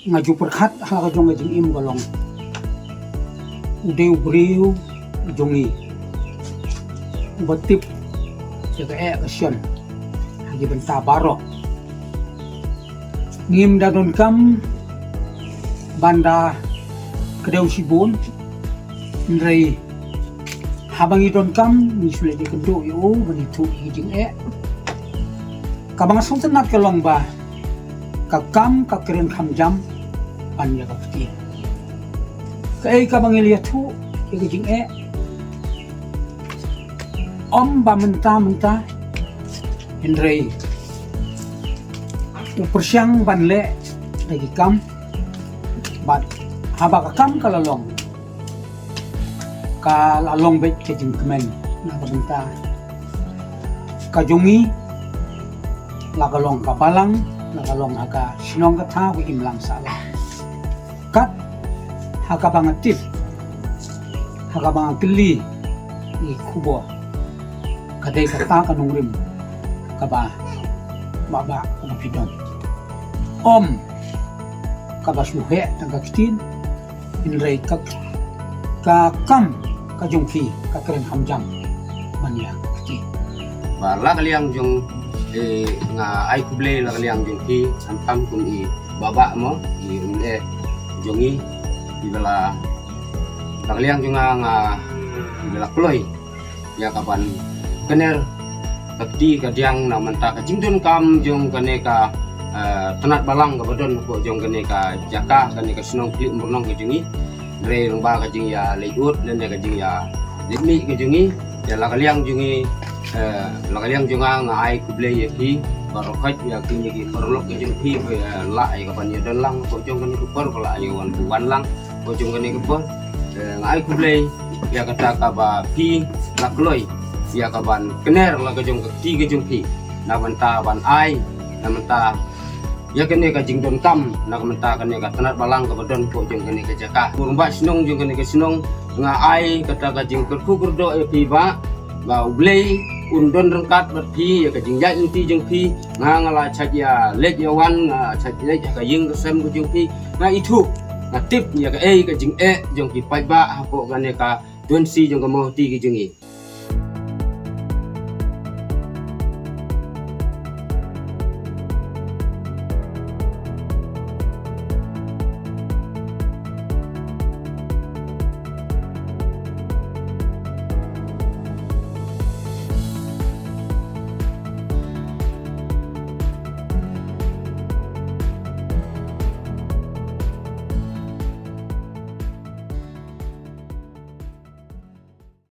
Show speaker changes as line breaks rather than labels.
ngaju perkhat hala ka jong jing im galong udeu briu jongi batip jaga kasyon hagi benta baro ngim dadon kam banda kedau sibon ndrei habang idon kam ni sule di kendo yo bani tu hijing kabang song tenat kelong ba kakam kakeren kham jam pan ya kapti kai kabang elia tu hijing om ba menta ndrei upersyang banle lagi kam bat haba kakam kalalong kalalong bet kejing kemen na kabenta kajongi lagalong kapalang lagalong haka sinong kata ko imlang sala kat haka bangatif haka bangakili i kubo kadai kata kanungrim kaba baba kapidon om kabasuhe tagakitin inray kakam kajungki kakeren hamjam mania kiti
la kaliang jong nga ai kuble la kaliang jong ki antam kum i baba mo i unle jongi di bala la kaliang jong nga bala kloy ya kapan kener kakti kadiang na manta ka jingdon kam jong kaneka tenat balang ka badon ko jong kaneka jaka kaneka sunong klip murnong ka jongi re lomba ka jing ya leut dan ka jing ya litmi ka jongi ya la kaliang jongi la kaliang jonga nga ai kuble ye ki barokat ya ki ye ki perlok ke jong ki la ai ka pan ye don lang ko jong kan ku per la ai wan lang ko jong kan ku per nga ai kuble ya kata ka ba pi la kloy ya ka ban kener la ka jong ki ke jong ki na banta ban ai na menta ya kene ka jing don kam na menta kene ka tenat balang ka badon ko jong kene ka jaka kurumba sinong jong kene ka sinong nga ai kata ka jing kerku kurdo e pi ba ublei undon rengkat berpi ya ka jing ya inti jong pi nga ngala chat ya lek ya wan chat lek ka ying kesem ko jong pi nga itu nga tip ya ka jing jong ki pai ba ko kene ka don si jong ka mo ti ki jong i